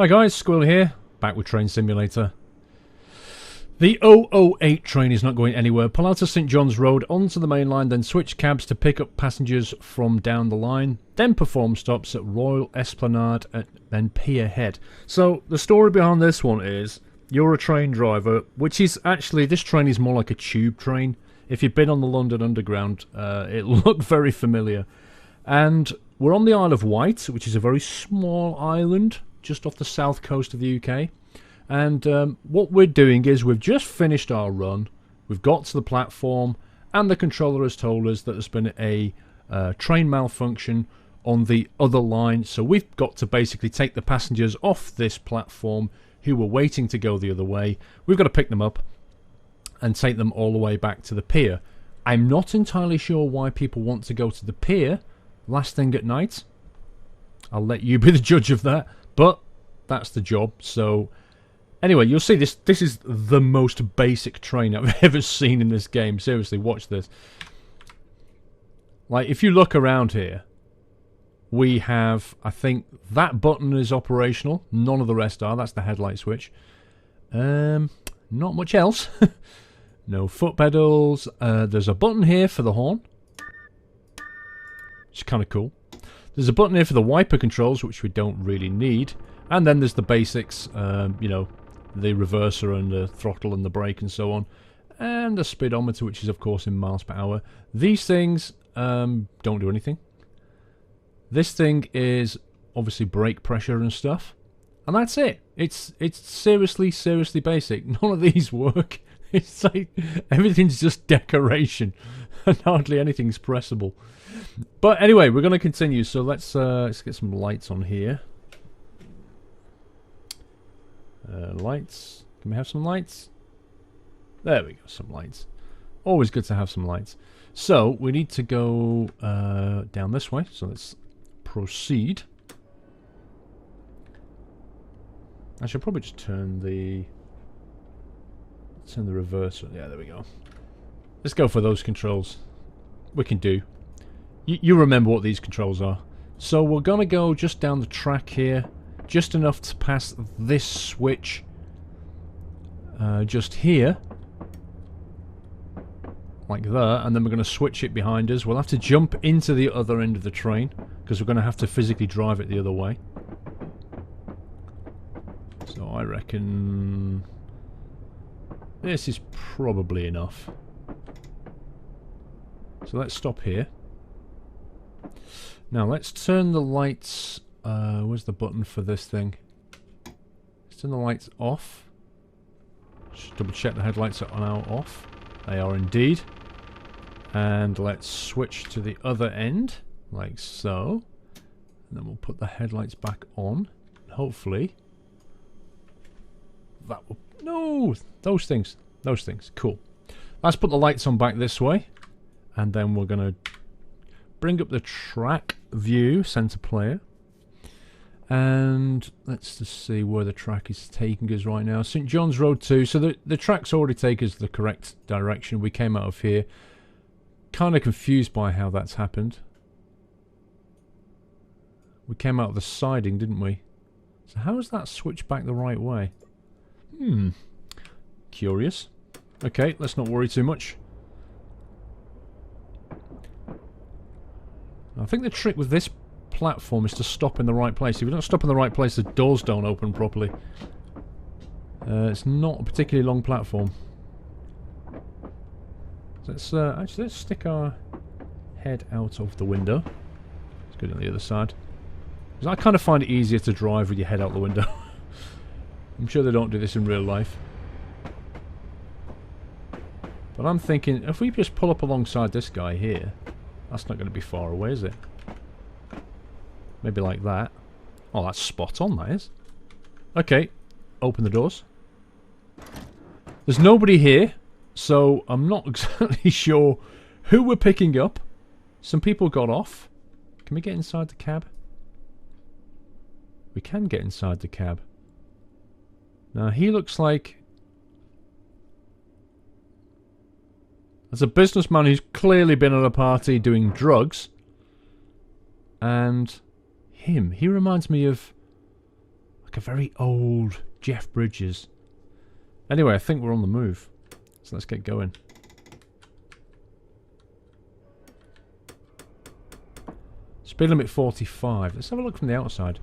Hi guys, Squill here, back with Train Simulator. The 008 train is not going anywhere. Pull out of St John's Road onto the main line, then switch cabs to pick up passengers from down the line, then perform stops at Royal Esplanade and then Pier Head. So the story behind this one is, you're a train driver, which is actually, this train is more like a tube train. If you've been on the London Underground, it looked very familiar. And we're on the Isle of Wight, which is a very small island just off the south coast of the UK. And what we're doing is we've just finished our run. We've got to the platform, and the controller has told us that there's been a train malfunction on the other line. So we've got to basically take the passengers off this platform who were waiting to go the other way. We've got to pick them up and take them all the way back to the pier. I'm not entirely sure why people want to go to the pier last thing at night. I'll let you be the judge of that, but that's the job. So anyway, you'll see this is the most basic train I've ever seen in this game. Seriously, watch this. Like, if you look around here, we have, I think, that button is operational. None of the rest are. That's the headlight switch. Not much else. No foot pedals. There's a button here for the horn, which is kind of cool. There's a button here for the wiper controls, which we don't really need. And then there's the basics, you know, the reverser and the throttle and the brake and so on. And the speedometer, which is, of course, in miles per hour. These things don't do anything. This thing is obviously brake pressure and stuff. And that's it. It's seriously basic. None of these work. It's like everything's just decoration. And hardly anything's pressable. But anyway, we're going to continue. So let's get some lights on here. Lights. Can we have some lights? There we go, some lights. Always good to have some lights. So we need to go down this way. So let's proceed. I should probably just turn the reverser. Yeah, there we go. Let's go for those controls. We can do. You remember what these controls are. So we're gonna go just down the track here, just enough to pass this switch. Just here, like that, and then we're going to switch it behind us. We'll have to jump into the other end of the train because we're going to have to physically drive it the other way. So I reckon this is probably enough. So let's stop here. Now let's turn the lights. Where's the button for this thing? Let's turn the lights off. Just double check the headlights are now off. They are indeed. And let's switch to the other end, like so. And then we'll put the headlights back on. Hopefully that will... No! Those things. Those things. Cool. Let's put the lights on back this way. And then we're going to bring up the track view, center player. And let's just see where the track is taking us right now. St John's Road 2. So the track's already taken us the correct direction. We came out of here. Kind of confused by how that's happened. We came out of the siding, didn't we? So how is that switched back the right way? Curious. Okay, let's not worry too much. I think the trick with this platform is to stop in the right place. If you don't stop in the right place, the doors don't open properly. It's not a particularly long platform. Let's actually let's stick our head out of the window. Let's go down the other side. Because I kind of find it easier to drive with your head out the window. I'm sure they don't do this in real life. But I'm thinking, if we just pull up alongside this guy here, that's not going to be far away, is it? Maybe like that. Oh, that's spot on, that is. Okay, open the doors. There's nobody here, so I'm not exactly sure who we're picking up. Some people got off. Can we get inside the cab? We can get inside the cab. Now, he looks like... There's a businessman who's clearly been at a party doing drugs. And... him. He reminds me of... I Like a very old Jeff Bridges. Anyway, I think we're on the move. So let's get going. Speed limit 45. Let's have a look from the outside.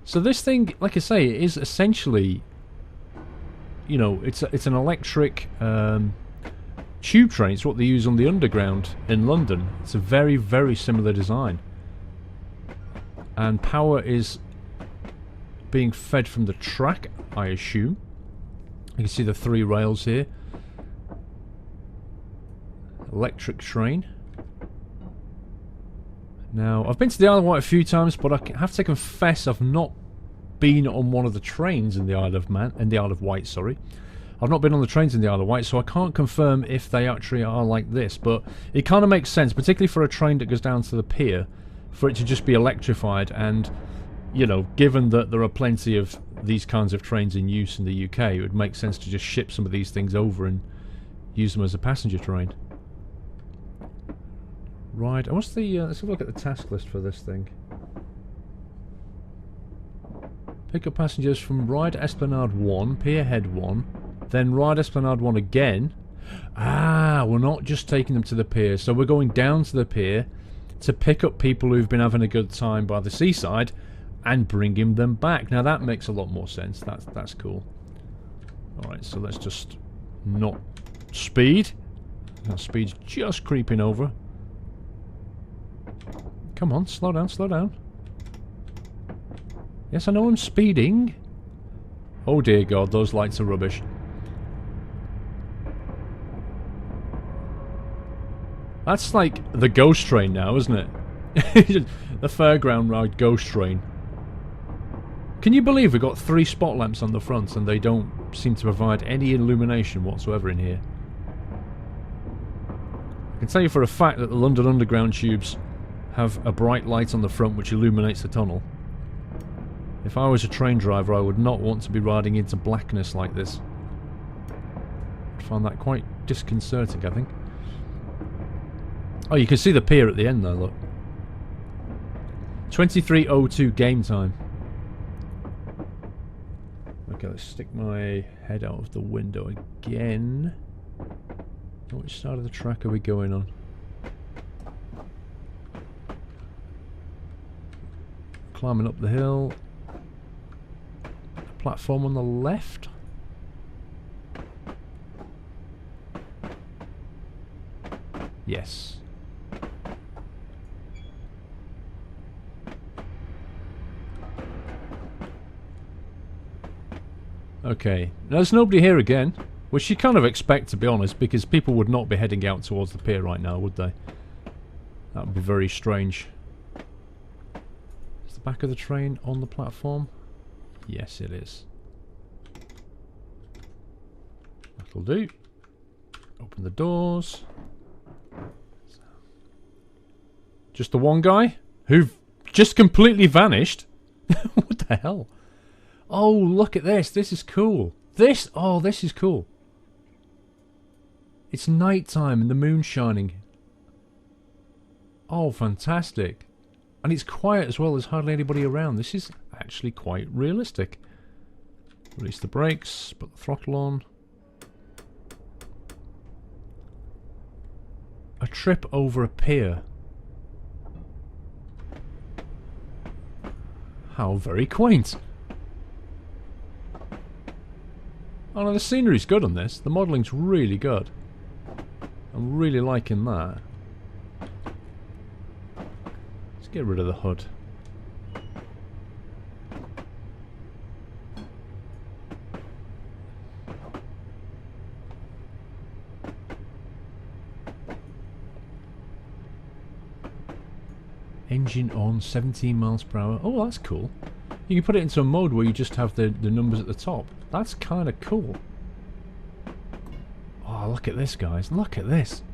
So this thing, like I say, is essentially, you know, it's an electric tube train. It's what they use on the underground in London. It's a very, very similar design. And power is being fed from the track, I assume. You can see the 3 rails here. Electric train. Now, I've been to the Isle of Wight a few times, but I have to confess I've not been on one of the trains in the Isle of Wight, sorry. I've not been on the trains in the Isle of Wight, so I can't confirm if they actually are like this, but it kind of makes sense, particularly for a train that goes down to the pier, for it to just be electrified. And, you know, given that there are plenty of these kinds of trains in use in the UK, it would make sense to just ship some of these things over and use them as a passenger train. Right, what's the, let's have a look at the task list for this thing. Pick up passengers from Ryde Esplanade 1, Pier Head 1, then Ryde Esplanade 1 again. Ah, we're not just taking them to the pier, so we're going down to the pier to pick up people who've been having a good time by the seaside and bringing them back. Now that makes a lot more sense. That's cool. Alright, so let's just not speed. That speed's just creeping over. Come on, slow down, slow down. Yes, I know I'm speeding. Oh dear God, those lights are rubbish. That's like the ghost train now, isn't it? The fairground ride ghost train. Can you believe we've got 3 spot lamps on the front and they don't seem to provide any illumination whatsoever in here? I can tell you for a fact that the London Underground tubes have a bright light on the front which illuminates the tunnel. If I was a train driver, I would not want to be riding into blackness like this. I'd find that quite disconcerting, I think. Oh, you can see the pier at the end though, look. 23:02 game time. Okay, let's stick my head out of the window again. Which side of the track are we going on? Climbing up the hill. Platform on the left. Yes. Okay, now there's nobody here again, which you kind of expect, to be honest, because people would not be heading out towards the pier right now, would they? That would be very strange. Is the back of the train on the platform? Yes, it is. That'll do. Open the doors. Just the one guy? Who just completely vanished? What the hell? Oh, look at this. This is cool. This is cool. It's night time and the moon's shining. Oh, fantastic. And it's quiet as well. There's hardly anybody around. This is actually quite realistic. Release the brakes, put the throttle on. A trip over a pier. How very quaint. Oh no, the scenery's good on this. The modelling's really good. I'm really liking that. Let's get rid of the hood. Engine on, 17 miles per hour. Oh, that's cool. You can put it into a mode where you just have the numbers at the top. That's kind of cool. Oh, look at this, guys. Look at this.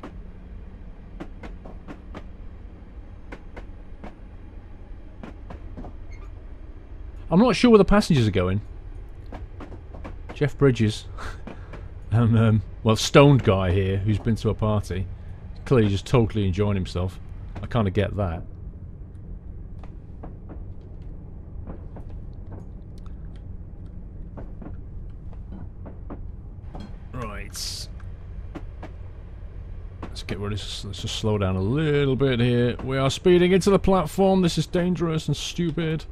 I'm not sure where the passengers are going. Jeff Bridges. And, well, stoned guy here who's been to a party. Clearly just totally enjoying himself. I kind of get that. Right. Let's get rid of this. Let's just slow down a little bit here. We are speeding into the platform. This is dangerous and stupid.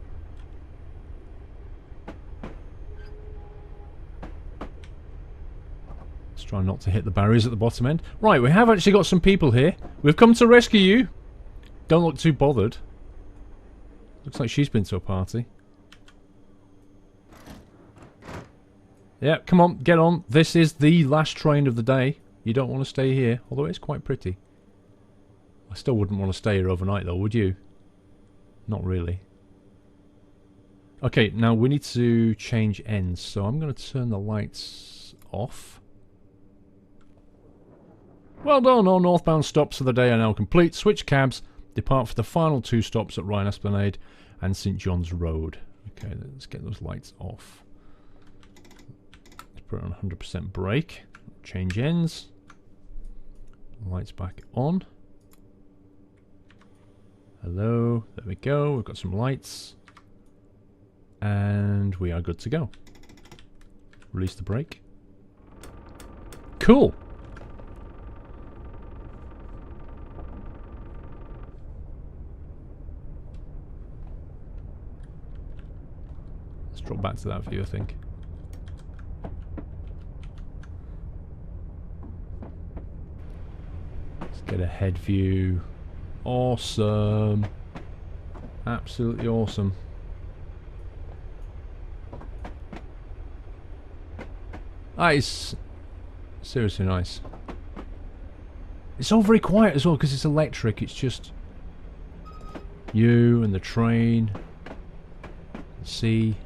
Let's try not to hit the barriers at the bottom end. Right, we have actually got some people here. We've come to rescue you. Don't look too bothered. Looks like she's been to a party. Yeah, come on, get on. This is the last train of the day. You don't want to stay here, although it's quite pretty. I still wouldn't want to stay here overnight though, would you? Not really. Okay, now we need to change ends, so I'm going to turn the lights off. Well done, all northbound stops of the day are now complete. Switch cabs, depart for the final 2 stops at Ryan Esplanade and St John's Road. Okay, let's get those lights off. Let's put it on 100% brake. Change ends. Lights back on. Hello, there we go. We've got some lights. And we are good to go. Release the brake. Cool. Let's drop back to that view, I think. Let's get a head view. Awesome. Absolutely awesome. That is seriously nice. It's all very quiet as well because it's electric. It's just you and the train, the sea.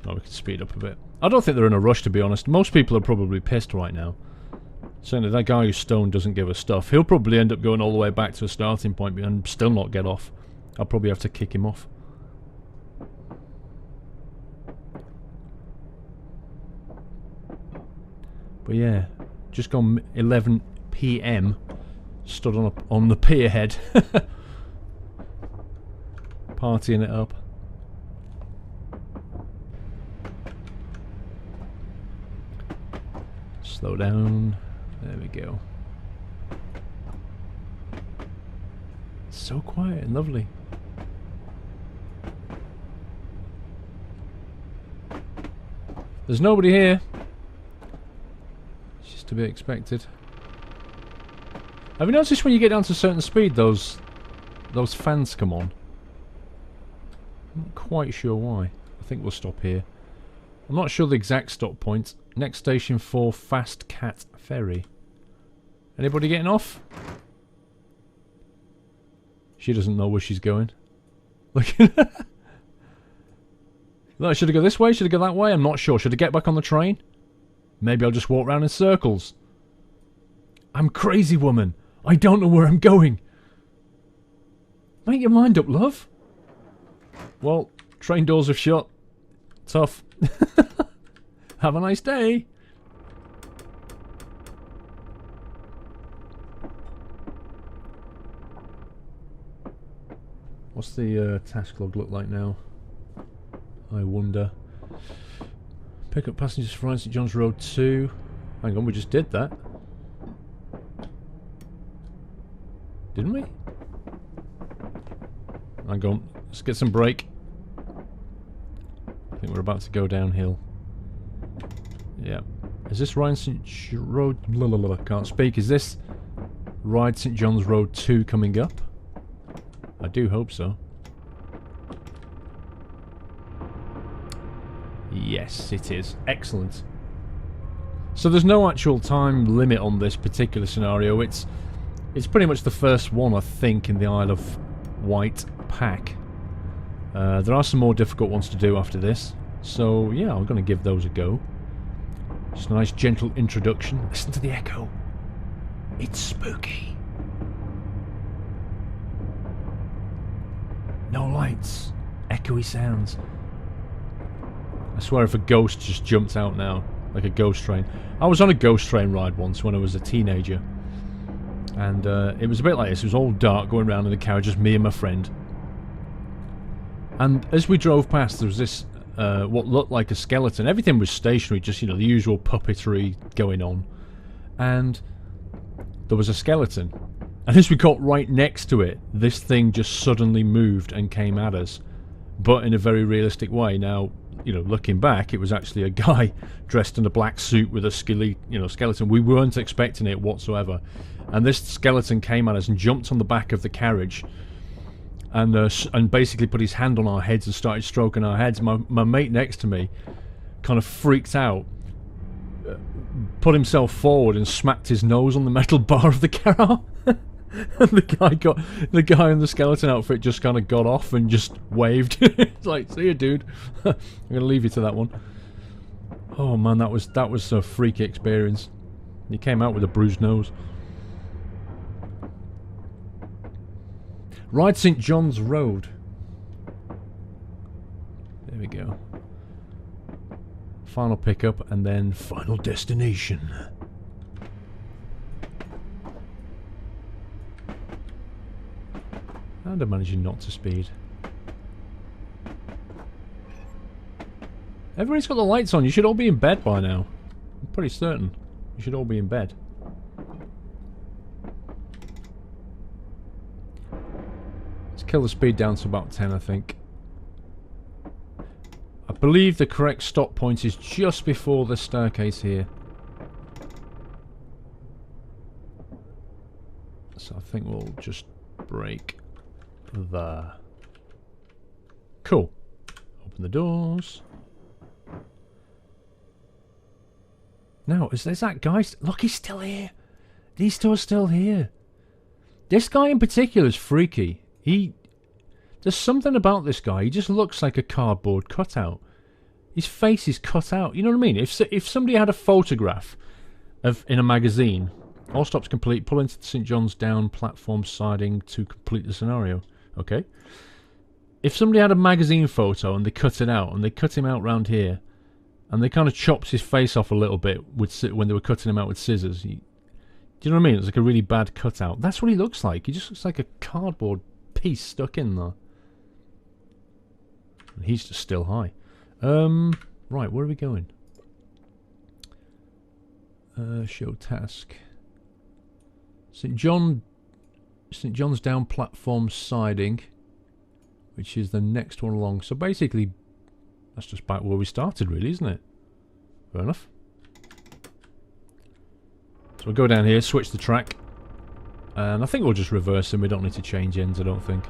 Oh, we can speed up a bit. I don't think they're in a rush, to be honest. Most people are probably pissed right now. Certainly that guy who's stoned doesn't give a stuff. He'll probably end up going all the way back to a starting point and still not get off. I'll probably have to kick him off. But yeah, just gone 11 PM, stood on the Pier Head, partying it up. Slow down. There we go. It's so quiet and lovely. There's nobody here. It's just to be expected. Have you noticed when you get down to a certain speed, those fans come on? I'm not quite sure why. I think we'll stop here. I'm not sure the exact stop point. Next station for Fast Cat Ferry. Anybody getting off? She doesn't know where she's going. Look. No, should I go this way? Should I go that way? I'm not sure. Should I get back on the train? Maybe I'll just walk around in circles. I'm crazy, woman. I don't know where I'm going. Make your mind up, love. Well, train doors have shut. Tough. Have a nice day. What's the task log look like now? I wonder. Pick up passengers for St John's Road 2. Hang on, we just did that. Didn't we? Hang on, let's get some brake. I think we're about to go downhill. Yeah. Is this Ryan St. Road? Can't speak. Is this Ride St John's Road 2 coming up? I do hope so. Yes, it is. Excellent. So there's no actual time limit on this particular scenario. It's pretty much the first one, I think, in the Isle of Wight pack. There are some more difficult ones to do after this. So, yeah, I'm going to give those a go. Just a nice, gentle introduction. Listen to the echo. It's spooky. No lights. Echoey sounds. I swear if a ghost just jumped out now. Like a ghost train. I was on a ghost train ride once when I was a teenager. And it was a bit like this. It was all dark going around in the carriage, just me and my friend. And as we drove past, there was this what looked like a skeleton. Everything was stationary, just, you know, the usual puppetry going on. And there was a skeleton. And as we got right next to it, this thing just suddenly moved and came at us. But in a very realistic way. Now, you know, looking back, it was actually a guy dressed in a black suit with a skeleton. We weren't expecting it whatsoever. And this skeleton came at us and jumped on the back of the carriage. And basically put his hand on our heads and started stroking our heads. My mate next to me kind of freaked out, put himself forward and smacked his nose on the metal bar of the car. And the guy in the skeleton outfit just kind of got off and just waved. It's like, see you, dude. I'm gonna leave you to that one. Oh man, that was a freaky experience. He came out with a bruised nose. Ride St. John's Road. There we go. Final pickup and then final destination. And I'm managing not to speed. Everybody's got the lights on. You should all be in bed by now. I'm pretty certain. You should all be in bed. Let's kill the speed down to about 10, I think. I believe the correct stop point is just before the staircase here. So I think we'll just brake there. Cool. Open the doors. Now, is that guy... Look, he's still here. These two are still here. This guy in particular is freaky. There's something about this guy. He just looks like a cardboard cutout. His face is cut out. You know what I mean? If somebody had a photograph in a magazine, all stops complete, pull into the St. John's Down platform siding to complete the scenario. Okay? If somebody had a magazine photo and they cut it out, and they cut him out round here, and they kind of chopped his face off a little bit when they were cutting him out with scissors. Do you know what I mean? It's like a really bad cutout. That's what he looks like. He just looks like a cardboard piece stuck in there. And he's just still high. Right, where are we going? Show task. St. John's Down platform siding, which is the next one along. So basically, that's just back where we started, really, isn't it? Fair enough. So we'll go down here, switch the track, and I think we'll just reverse them. We don't need to change ends, I don't think.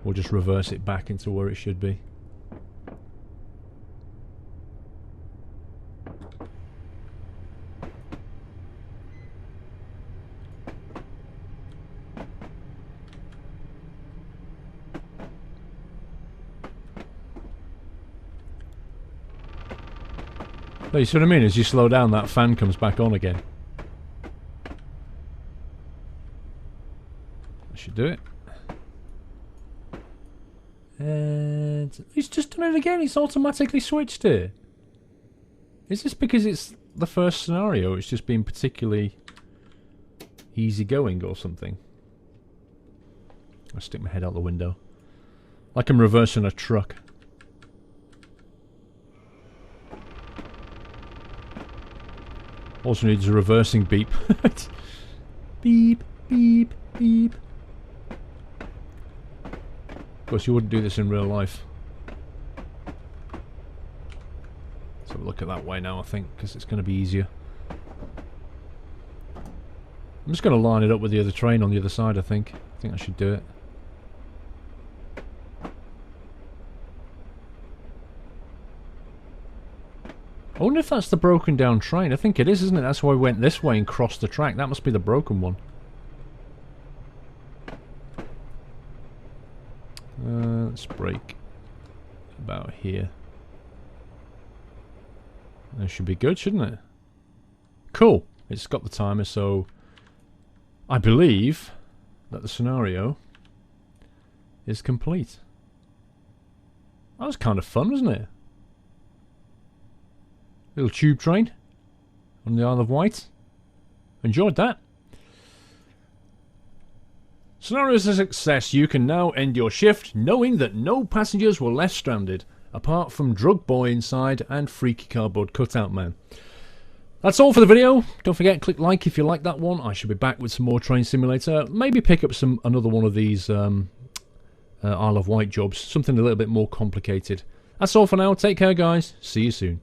We'll just reverse it back into where it should be. No, you see what I mean? As you slow down, that fan comes back on again. That should do it. And he's just done it again. He's automatically switched it. Is this because it's the first scenario? It's just been particularly easygoing or something? I'll stick my head out the window. Like I'm reversing a truck. Also needs a reversing beep. Beep, beep, beep. Of course, you wouldn't do this in real life. Let's have a look at that way now, I think, because it's going to be easier. I'm just going to line it up with the other train on the other side, I think. I think I should do it. I wonder if that's the broken down train. I think it is, isn't it? That's why we went this way and crossed the track. That must be the broken one. Let's brake about here. That should be good, shouldn't it? Cool. It's got the timer, so I believe that the scenario is complete. That was kind of fun, wasn't it? Little tube train on the Isle of Wight. Enjoyed that. Scenario is a success. You can now end your shift knowing that no passengers were left stranded. apart from Drug Boy inside and Freaky Cardboard Cutout Man. That's all for the video. Don't forget, click like if you like that one. I should be back with some more Train Simulator. Maybe pick up another one of these Isle of Wight jobs. Something a little bit more complicated. That's all for now. Take care, guys. See you soon.